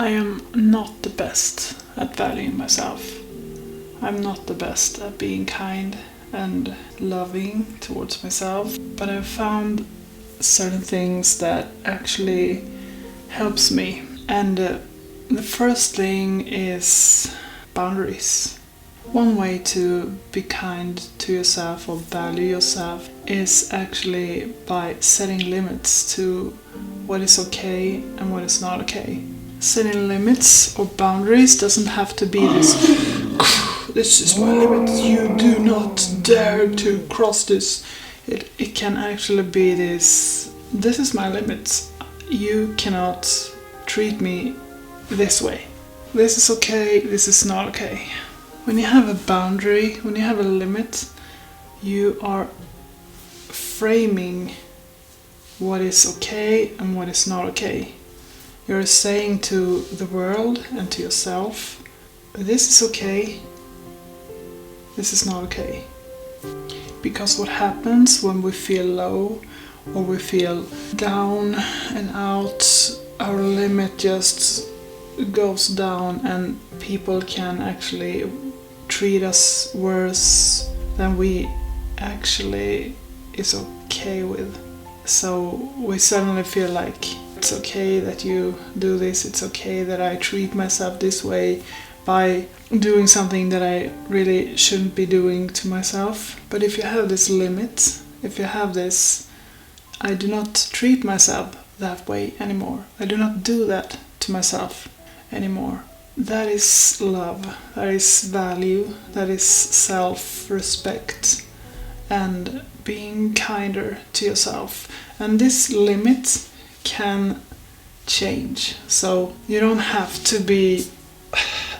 I am not the best at valuing myself. I'm not the best at being kind and loving towards myself, but I've found certain things that actually helps me. And the first thing is boundaries. One way to be kind to yourself or value yourself is actually by setting limits to what is okay and what is not okay. Setting limits or boundaries doesn't have to be this is my limit, you do not dare to cross this. It can actually be this is my limit, you cannot treat me this way. This is okay, this is not okay. When you have a boundary, when you have a limit, you are framing what is okay and what is not okay. You're saying to the world and to yourself, this is okay, this is not okay. Because what happens when we feel low or we feel down and out, our limit just goes down and people can actually treat us worse than we actually is okay with. So we suddenly feel like it's okay that you do this, it's okay that I treat myself this way by doing something that I really shouldn't be doing to myself. But if you have this limit, if you have this, I do not treat myself that way anymore, I do not do that to myself anymore. That is love, that is value, that is self-respect and being kinder to yourself. And this limit can change. So you don't have to be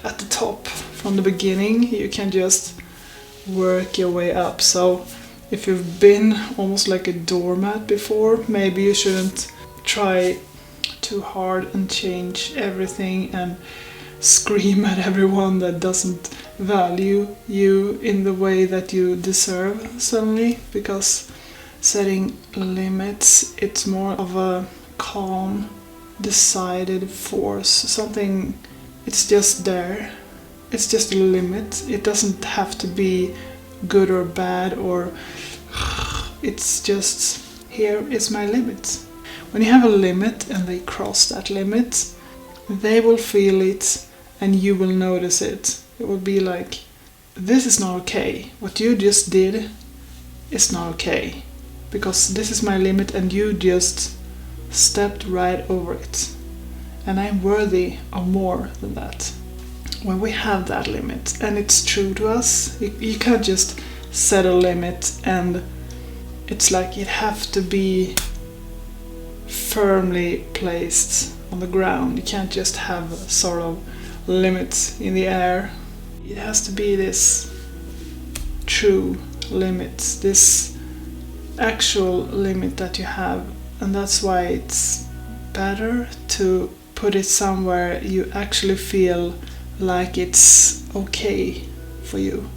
at the top from the beginning, you can just work your way up. So if you've been almost like a doormat before, maybe you shouldn't try too hard and change everything and scream at everyone that doesn't value you in the way that you deserve suddenly, because setting limits, it's more of a calm, decided force, something, it's just there, it's just a limit, it doesn't have to be good or bad, or it's just, here is my limit. When you have a limit and they cross that limit, they will feel it and you will notice it. It will be like, this is not okay. What you just did is not okay. Because this is my limit and you just stepped right over it. And I'm worthy of more than that. When we have that limit and it's true to us, you can't just set a limit and it's like it have to be firmly placed on the ground. You can't just have a sort of limit in the air. It has to be this true limit, this actual limit that you have. And that's why it's better to put it somewhere you actually feel like it's okay for you,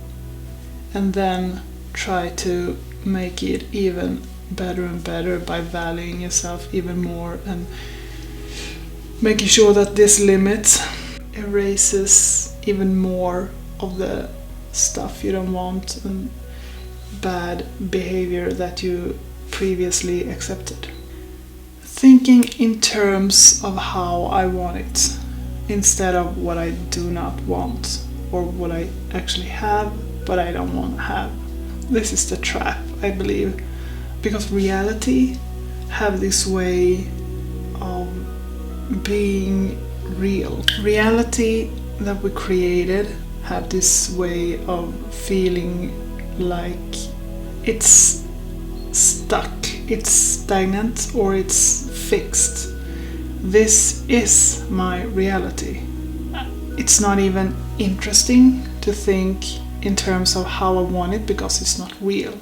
and then try to make it even better and better by valuing yourself even more and making sure that this limit erases even more of the stuff you don't want and bad behavior that you previously accepted. Thinking in terms of how I want it instead of what I do not want or what I actually have but I don't want to have. This is the trap, I believe, because reality have this way of being real. Reality that we created have this way of feeling like it's stuck, it's stagnant, or it's fixed. This is my reality. It's not even interesting to think in terms of how I want it because it's not real.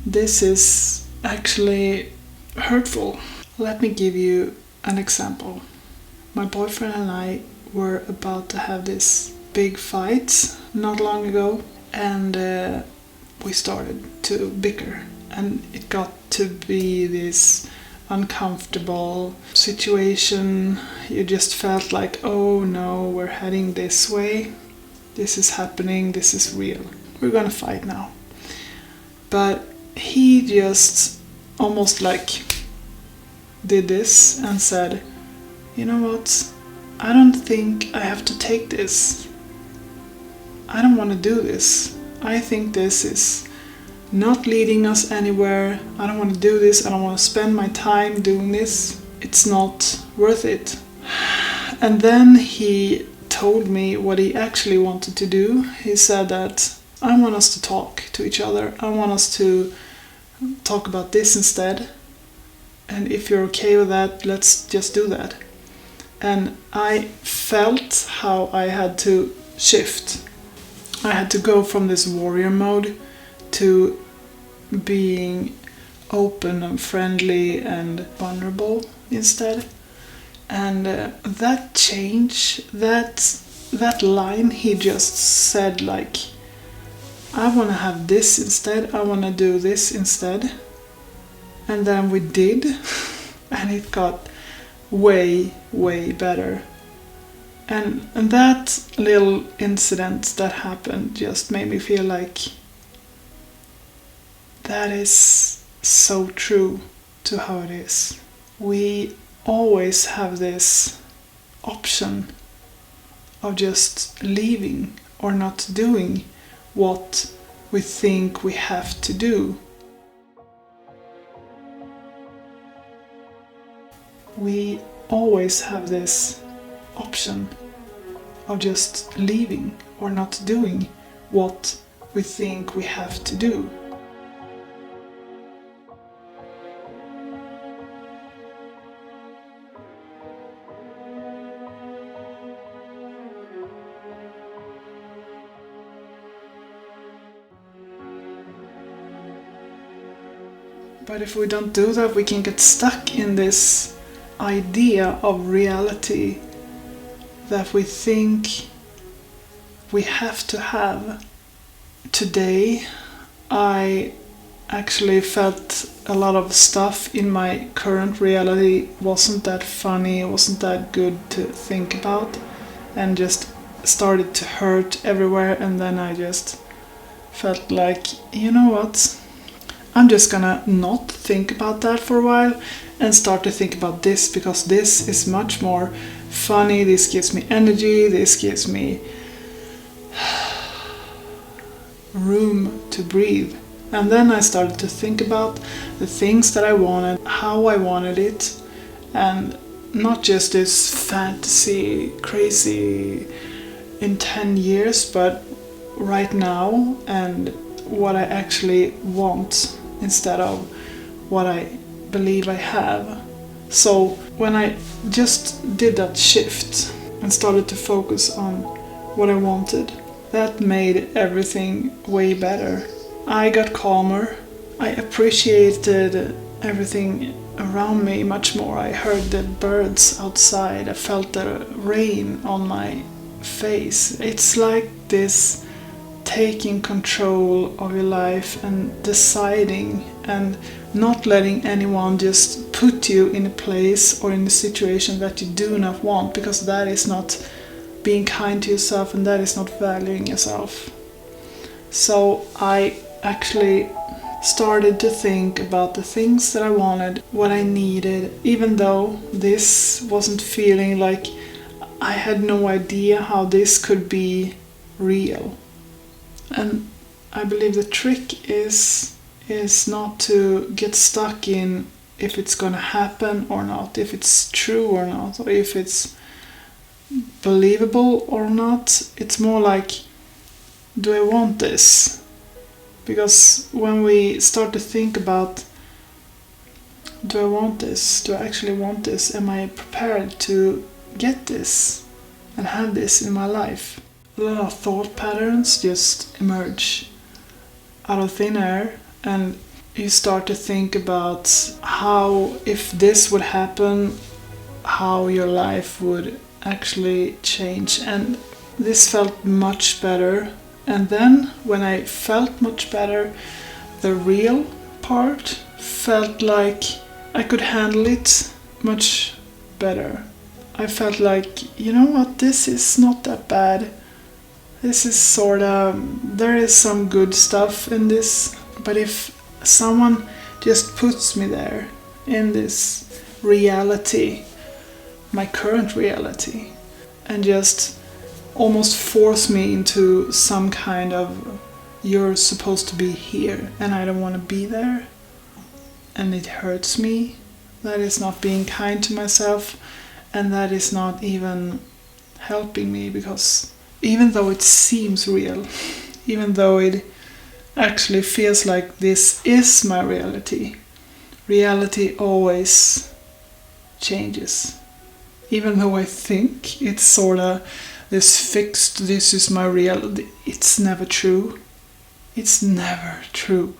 This is actually hurtful. Let me give you an example. My boyfriend and I were about to have this big fight not long ago, and we started to bicker, and it got to be this uncomfortable situation. You just felt like, oh no, we're heading this way. This is happening, this is real. We're gonna fight now. But he just almost like did this and said, you know what? I don't think I have to take this. I don't want to do this. I think this is not leading us anywhere. I don't want to do this. I don't want to spend my time doing this. It's not worth it. And then he told me what he actually wanted to do. He said that I want us to talk to each other. I want us to talk about this instead. And if you're okay with that, let's just do that. And I felt how I had to shift. I had to go from this warrior mode to being open and friendly and vulnerable instead. And that change, that line he just said, like, I want to have this instead, I want to do this instead. And then we did, and it got way, way better. And that little incident that happened just made me feel like that is so true to how it is. We always have this option of just leaving or not doing what we think we have to do. We always have this option of just leaving or not doing what we think we have to do. But if we don't do that, we can get stuck in this idea of reality that we think we have to have. Today, I actually felt a lot of stuff in my current reality wasn't that funny, wasn't that good to think about, and just started to hurt everywhere. And then I just felt like, you know what? I'm just gonna not think about that for a while and start to think about this, because this is much more funny, this gives me energy, this gives me room to breathe. And then I started to think about the things that I wanted, how I wanted it, and not just this fantasy, crazy in 10 years, but right now, and what I actually want instead of what I believe I have. So when I just did that shift and started to focus on what I wanted, that made everything way better. I got calmer. I appreciated everything around me much more. I heard the birds outside. I felt the rain on my face. It's like this taking control of your life and deciding and not letting anyone just put you in a place or in a situation that you do not want, because that is not being kind to yourself and that is not valuing yourself. So I actually started to think about the things that I wanted, what I needed, even though this wasn't feeling like I had no idea how this could be real. And I believe the trick is not to get stuck in if it's gonna happen or not, if it's true or not, or if it's believable or not. It's more like, do I want this? Because when we start to think about, do I want this? Do I actually want this? Am I prepared to get this and have this in my life? A lot of thought patterns just emerge out of thin air, and you start to think about how, if this would happen, how your life would actually change. And this felt much better. And then when I felt much better, the real part felt like I could handle it much better. I felt like, you know what, this is not that bad. This is there is some good stuff in this, but if someone just puts me there in this reality, my current reality, and just almost force me into some kind of, you're supposed to be here and I don't want to be there, and it hurts me, that is not being kind to myself, and that is not even helping me, because even though it seems real, even though it actually feels like this is my reality, reality always changes. Even though I think it's this fixed, this is my reality, it's never true. It's never true.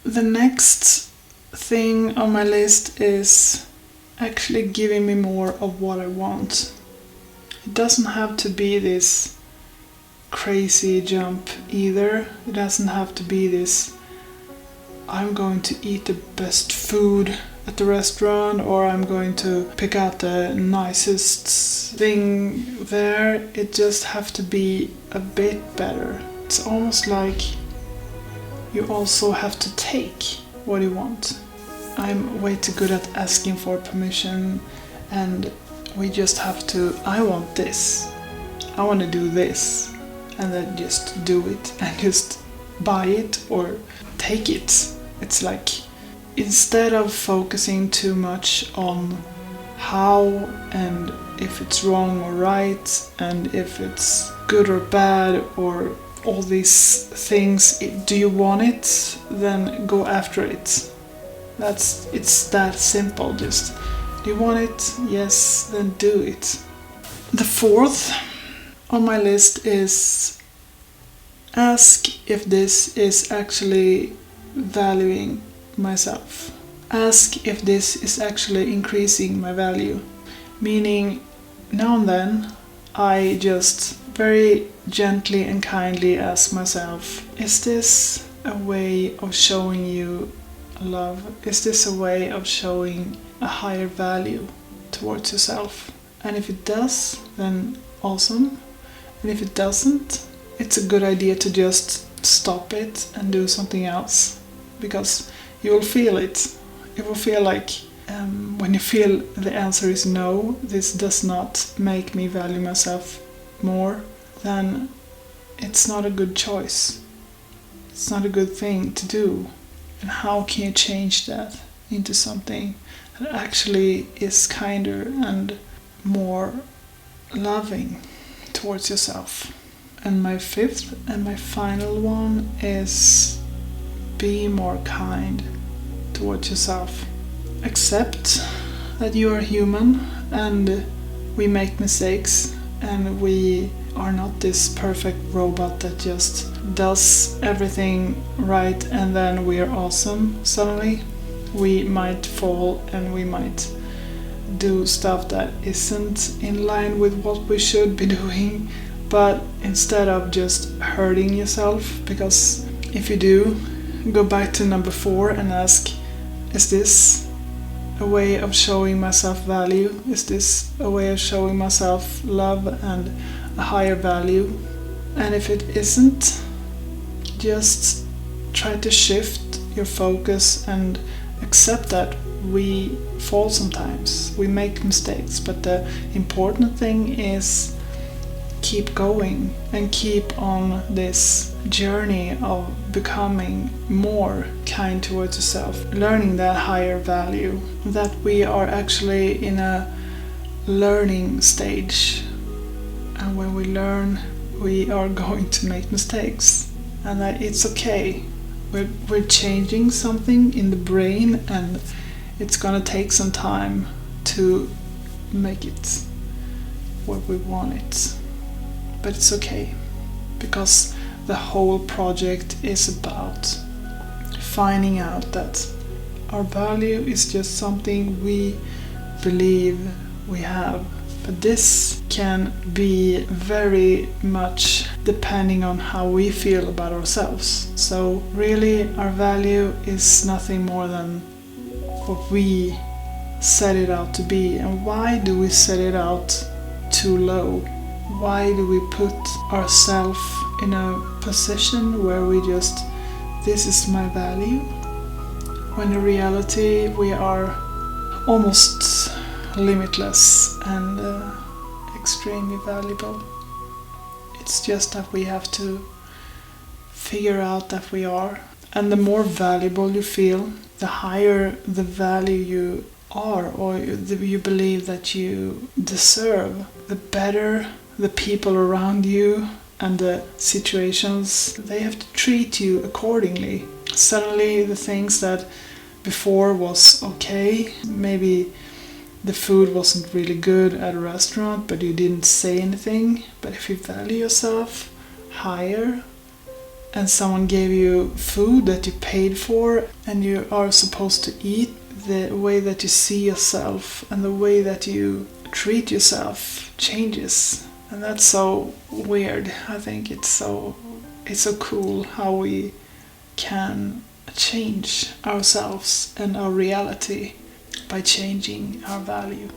The next thing on my list is actually giving me more of what I want. It doesn't have to be this crazy jump either. It doesn't have to be this, I'm going to eat the best food at the restaurant, or I'm going to pick out the nicest thing there. It just have to be a bit better. It's almost like you also have to take what you want. I'm way too good at asking for permission, and we just have to, I want this, I want to do this, and then just do it and just buy it or take it. It's like, instead of focusing too much on how and if it's wrong or right, and if it's good or bad or all these things, do you want it? Then go after it. It's that simple. Just, do you want it? Yes, then do it. The fourth on my list is ask if this is actually valuing myself. Ask if this is actually increasing my value. Meaning, now and then, I just very gently and kindly ask myself, is this a way of showing you love? Is this a way of showing a higher value towards yourself? And if it does, then awesome. And if it doesn't, it's a good idea to just stop it and do something else, because you will feel it. It will feel like when you feel the answer is no, this does not make me value myself more, then it's not a good choice. It's not a good thing to do. And how can you change that into something that actually is kinder and more loving towards yourself? And my fifth and my final one is be more kind towards yourself. Accept that you are human and we make mistakes, and we are not this perfect robot that just does everything right and then we are awesome suddenly. We might fall and we might do stuff that isn't in line with what we should be doing, but instead of just hurting yourself, because if you do, go back to number 4 and ask, is this a way of showing myself value? Is this a way of showing myself love and a higher value? And if it isn't, just try to shift your focus and accept that we fall sometimes, we make mistakes, but the important thing is keep going and keep on this journey of becoming more kind towards yourself, learning that higher value, that we are actually in a learning stage, and when we learn we are going to make mistakes, and that it's okay. We're changing something in the brain, and it's gonna take some time to make it what we want it, but it's okay, because the whole project is about finding out that Our value is just something we believe we have. But this can be very much depending on how we feel about ourselves. So really our value is nothing more than what we set it out to be. And why do we set it out too low? Why do we put ourselves in a position where we just, this is my value? When in reality we are almost limitless and extremely valuable. It's just that we have to figure out that we are. And the more valuable you feel, the higher the value you are, or you believe that you deserve, the better the people around you and the situations, they have to treat you accordingly. Suddenly the things that before was okay, maybe the food wasn't really good at a restaurant, but you didn't say anything. But if you value yourself higher and someone gave you food that you paid for and you are supposed to eat, the way that you see yourself and the way that you treat yourself changes. And that's so weird. I think it's so cool how we can change ourselves and our reality by changing our value.